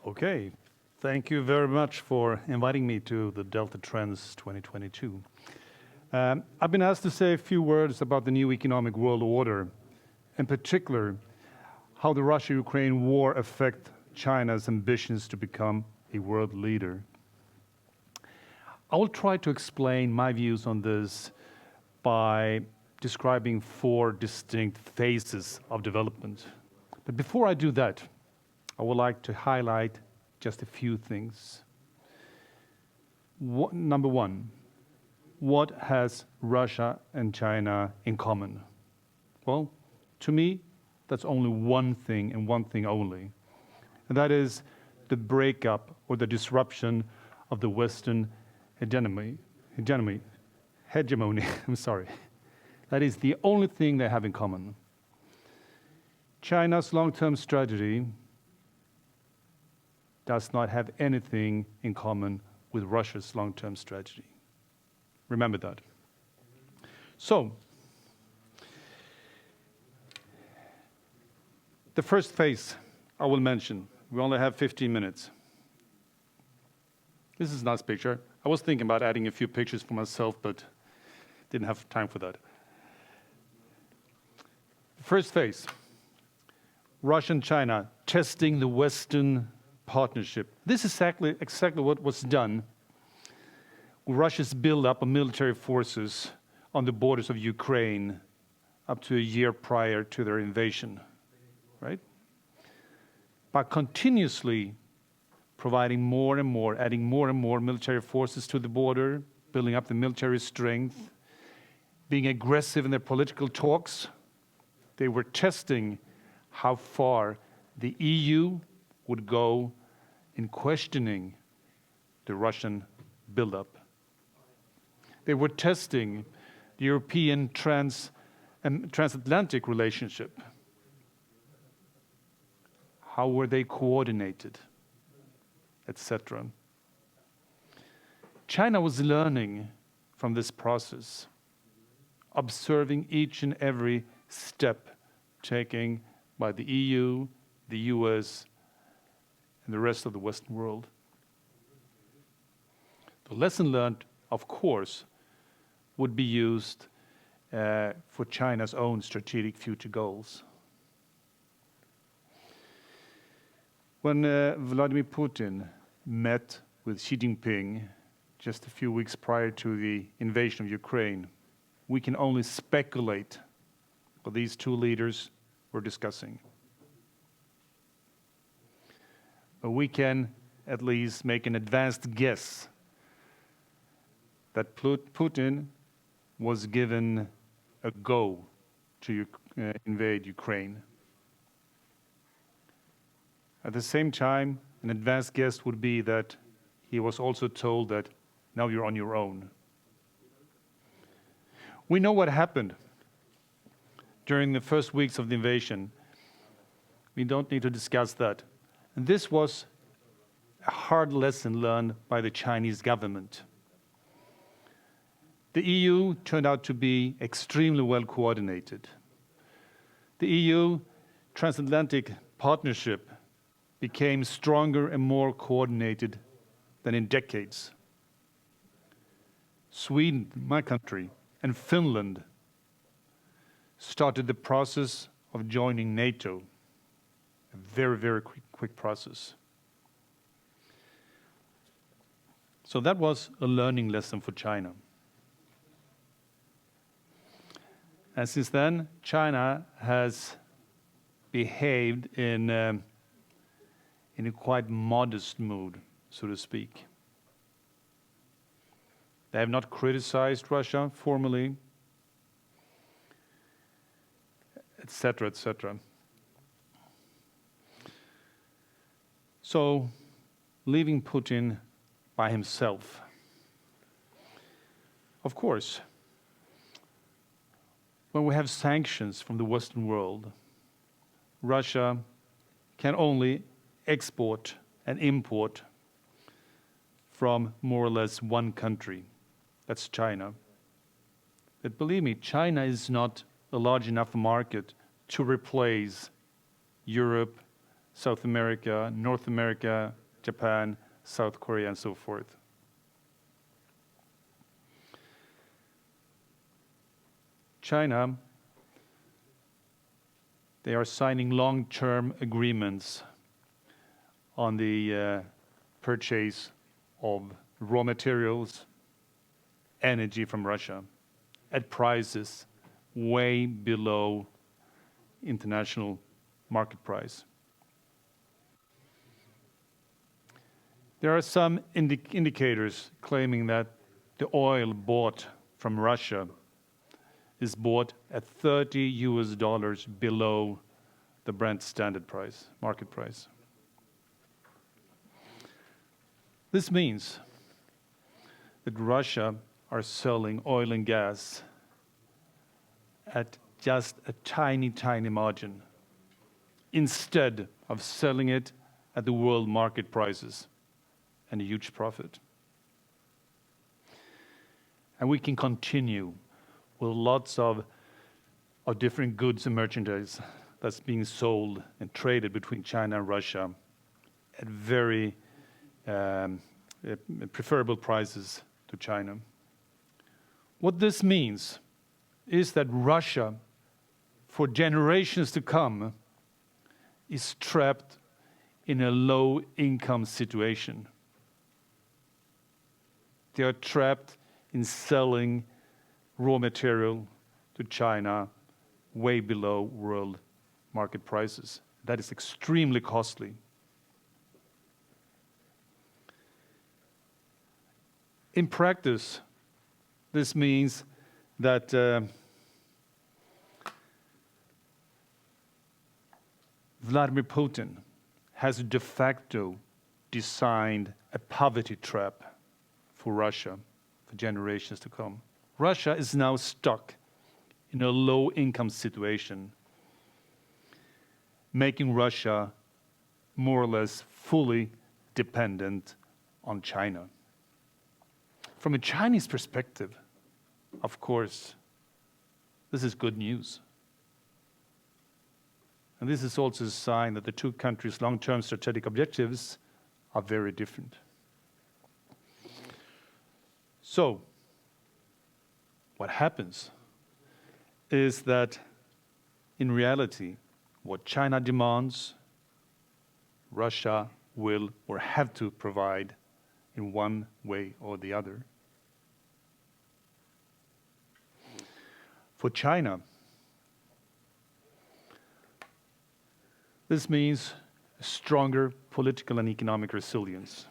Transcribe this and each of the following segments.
Okay, thank you very much for inviting me to the Delta Trends 2022. I've been asked to say a few words about the new economic world order, in particular, how the Russia-Ukraine war affects China's ambitions to become a world leader. I will try to explain my views on this by describing 4 distinct phases of development. But before I do that, I would like to highlight just a few things. Number 1, what has Russia and China in common? Well, to me, that's only one thing and one thing only. And that is the breakup or the disruption of the Western hegemony. I'm sorry. That is the only thing they have in common. China's long-term strategy does not have anything in common with Russia's long-term strategy. Remember that. So, the first phase I will mention. We only have 15 minutes. This is a nice picture. I was thinking about adding a few pictures for myself, but didn't have time for that. First phase, Russia and China testing the Western partnership. This is exactly what was done with Russia's build-up of military forces on the borders of Ukraine up to a year prior to their invasion, right? By continuously providing more and more, adding more and more military forces to the border, building up the military strength, being aggressive in their political talks, they were testing how far the EU would go in questioning the Russian buildup. They were testing the European transatlantic relationship. How were they coordinated, etc. China was learning from this process, observing each and every step taken by the EU, the US, and the rest of the Western world. The lesson learned, of course, would be used for China's own strategic future goals. When Vladimir Putin met with Xi Jinping just a few weeks prior to the invasion of Ukraine, we can only speculate what these two leaders were discussing. But we can at least make an advanced guess that Putin was given a go to invade Ukraine. At the same time, an advanced guess would be that he was also told that now you're on your own. We know what happened during the first weeks of the invasion. We don't need to discuss that. And this was a hard lesson learned by the Chinese government. The EU turned out to be extremely well coordinated. The EU transatlantic partnership became stronger and more coordinated than in decades. Sweden, my country, and Finland started the process of joining NATO. A very, very quick process. So that was a learning lesson for China. And since then, China has behaved in a quite modest mood, so to speak. They have not criticized Russia formally, etc., etc. So, leaving Putin by himself. Of course, when we have sanctions from the Western world, Russia can only export and import from more or less one country. That's China. But believe me, China is not a large enough market to replace Europe, South America, North America, Japan, South Korea, and so forth. China, they are signing long-term agreements on the purchase of raw materials, energy from Russia at prices way below international market price. There are some indicators claiming that the oil bought from Russia is bought at $30 below the Brent standard price, market price. This means that Russia are selling oil and gas at just a tiny, tiny margin instead of selling it at the world market prices and a huge profit. And we can continue with lots of different goods and merchandise that's being sold and traded between China and Russia at very preferable prices to China. What this means is that Russia, for generations to come, is trapped in a low-income situation. They are trapped in selling raw material to China way below world market prices. That is extremely costly. In practice, this means that Vladimir Putin has de facto designed a poverty trap for Russia for generations to come. Russia is now stuck in a low-income situation, making Russia more or less fully dependent on China. From a Chinese perspective, of course, this is good news. And this is also a sign that the two countries' long-term strategic objectives are very different. So, what happens is that in reality, what China demands, Russia will or have to provide in one way or the other. For China, this means stronger political and economic resilience.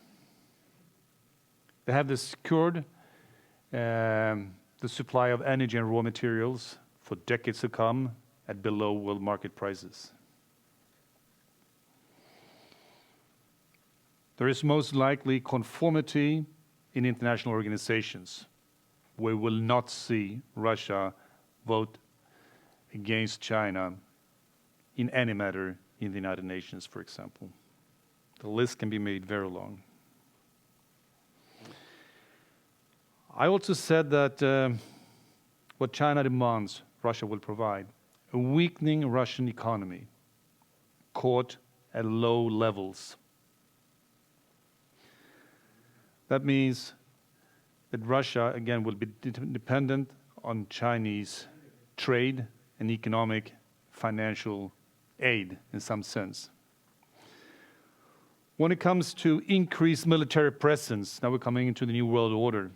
They have secured the supply of energy and raw materials for decades to come at below world market prices. There is most likely conformity in international organizations. We will not see Russia vote against China in any matter in the United Nations, for example. The list can be made very long. I also said that what China demands, Russia will provide. A weakening Russian economy, caught at low levels. That means that Russia, again, will be dependent on Chinese trade and economic financial aid in some sense. When it comes to increased military presence, now we're coming into the new world order.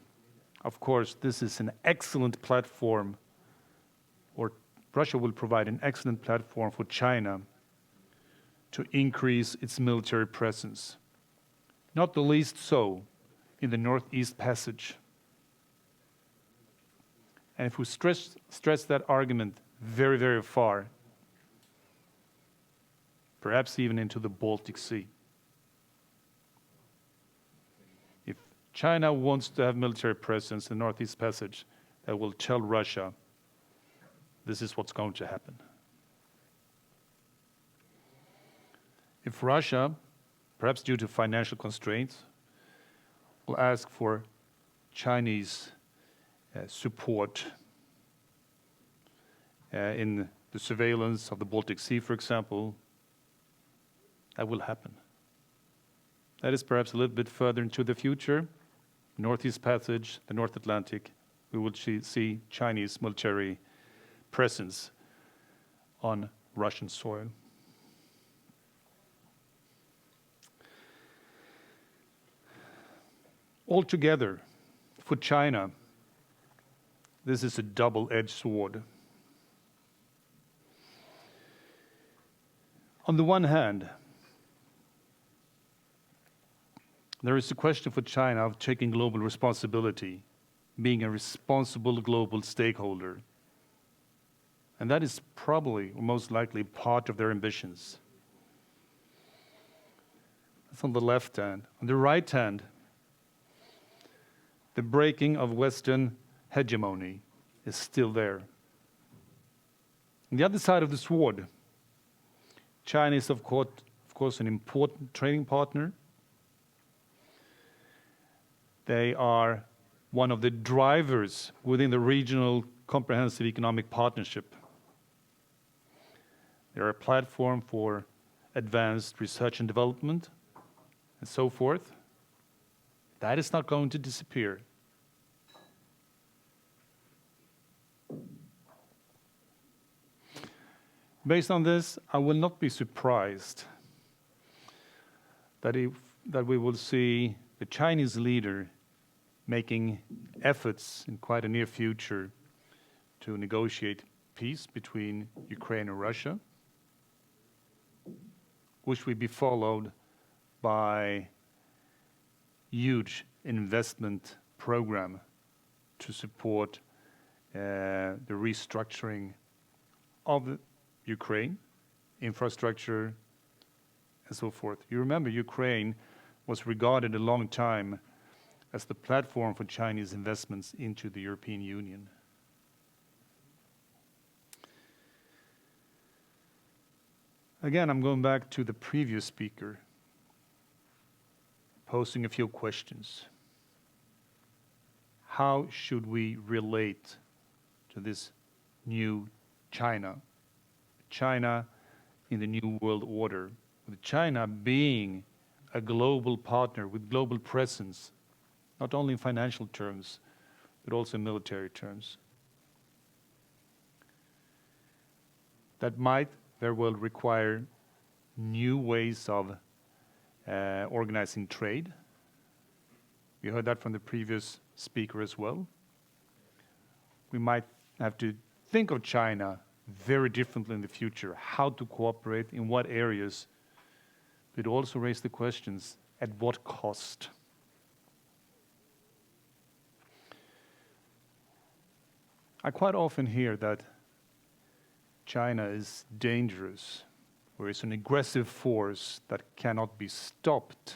Of course, this is an excellent platform, or Russia will provide an excellent platform for China to increase its military presence. Not the least so in the Northeast Passage. And if we stress that argument very, very far, perhaps even into the Baltic Sea. If China wants to have military presence in the Northeast Passage, that will tell Russia this is what's going to happen. If Russia, perhaps due to financial constraints, will ask for Chinese support in the surveillance of the Baltic Sea, for example, that will happen. That is perhaps a little bit further into the future. Northeast Passage, the North Atlantic, we will see Chinese military presence on Russian soil. Altogether, for China, this is a double-edged sword. On the one hand, there is a question for China of taking global responsibility, being a responsible global stakeholder. And that is probably, or most likely, part of their ambitions. That's on the left hand. On the right hand, the breaking of Western hegemony is still there. On the other side of the sword, China is, of course, an important trading partner. They are one of the drivers within the regional comprehensive economic partnership. They are a platform for advanced research and development and so forth. That is not going to disappear. Based on this, I will not be surprised that we will see the Chinese leader making efforts in quite a near future to negotiate peace between Ukraine and Russia, which will be followed by huge investment program to support the restructuring of Ukraine, infrastructure, and so forth. You remember Ukraine was regarded a long time as the platform for Chinese investments into the European Union. Again, I'm going back to the previous speaker, posing a few questions. How should we relate to this new China? China in the New World Order, with China being a global partner with global presence, not only in financial terms, but also in military terms. That might very well require new ways of organizing trade. We heard that from the previous speaker as well. We might have to think of China very differently in the future, how to cooperate, in what areas, but also raise the questions, at what cost? I quite often hear that China is dangerous, or is an aggressive force that cannot be stopped,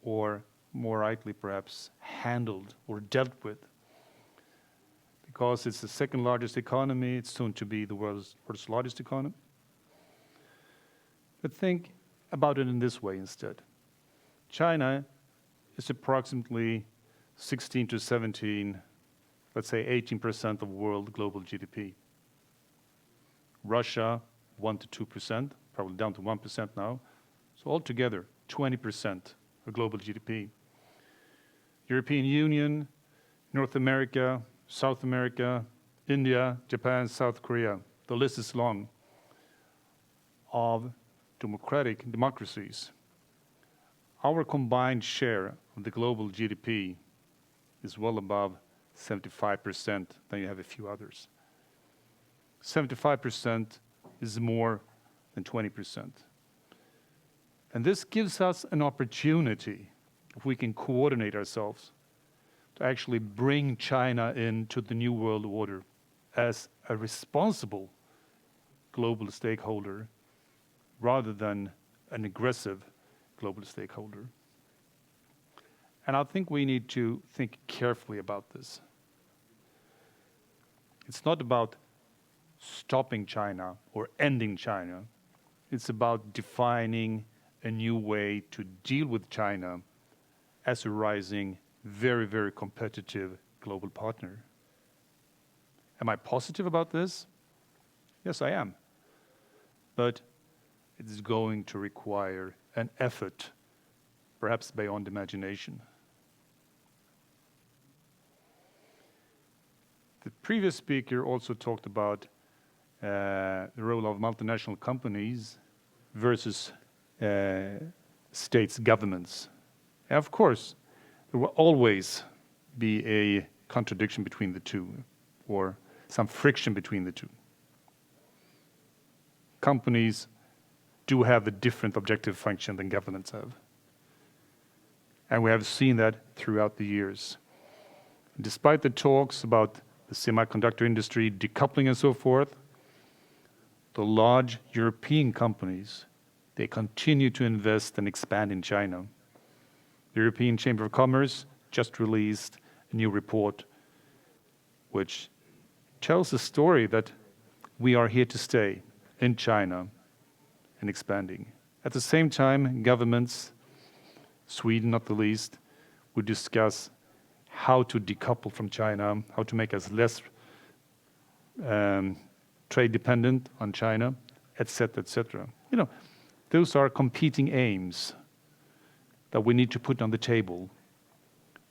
or more rightly perhaps handled or dealt with. Because it's the second largest economy, it's soon to be the world's largest economy. But think about it in this way instead. China is approximately 16 to 17, let's say 18% of world global GDP. Russia, 1 to 2%, probably down to 1% now. So altogether, 20% of global GDP. European Union, North America, South America, India, Japan, South Korea. The list is long of democracies. Our combined share of the global GDP is well above 75%. Then you have a few others. 75% is more than 20%. And this gives us an opportunity, if we can coordinate ourselves, to actually bring China into the New World Order as a responsible global stakeholder rather than an aggressive global stakeholder. And I think we need to think carefully about this. It's not about stopping China or ending China. It's about defining a new way to deal with China as a rising, very, very competitive global partner. Am I positive about this? Yes, I am. But it's going to require an effort, perhaps beyond imagination. The previous speaker also talked about the role of multinational companies versus states, governments. And of course, there will always be a contradiction between the two, or some friction between the two. Companies do have a different objective function than governments have. And we have seen that throughout the years. Despite the talks about the semiconductor industry decoupling and so forth, the large European companies, they continue to invest and expand in China. The European Chamber of Commerce just released a new report which tells the story that we are here to stay in China and expanding. At the same time, governments, Sweden not the least, would discuss how to decouple from China, how to make us less trade dependent on China, etc., etc. You know, those are competing aims that we need to put on the table.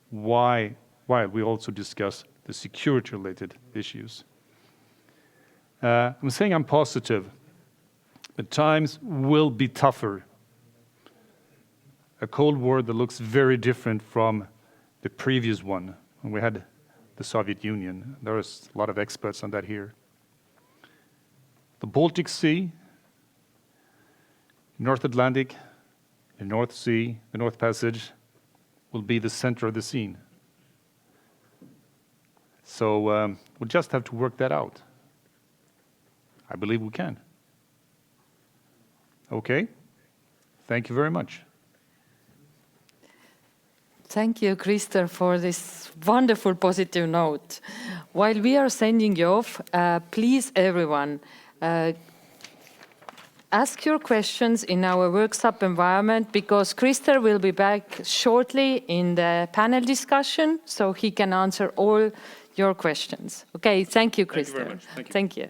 While we also discuss the security-related issues. I'm saying I'm positive. The times will be tougher. A Cold War that looks very different from the previous one, when we had the Soviet Union. There is a lot of experts on that here. The Baltic Sea, North Atlantic, the North Sea, the North Passage, will be the center of the scene. So we'll just have to work that out. I believe we can. Okay, thank you very much. Thank you, Christer, for this wonderful positive note. While we are sending you off, please, everyone, ask your questions in our workshop environment, because Christer will be back shortly in the panel discussion, so he can answer all your questions. Okay, thank you, Christer. Thank you very much. Thank you. Thank you.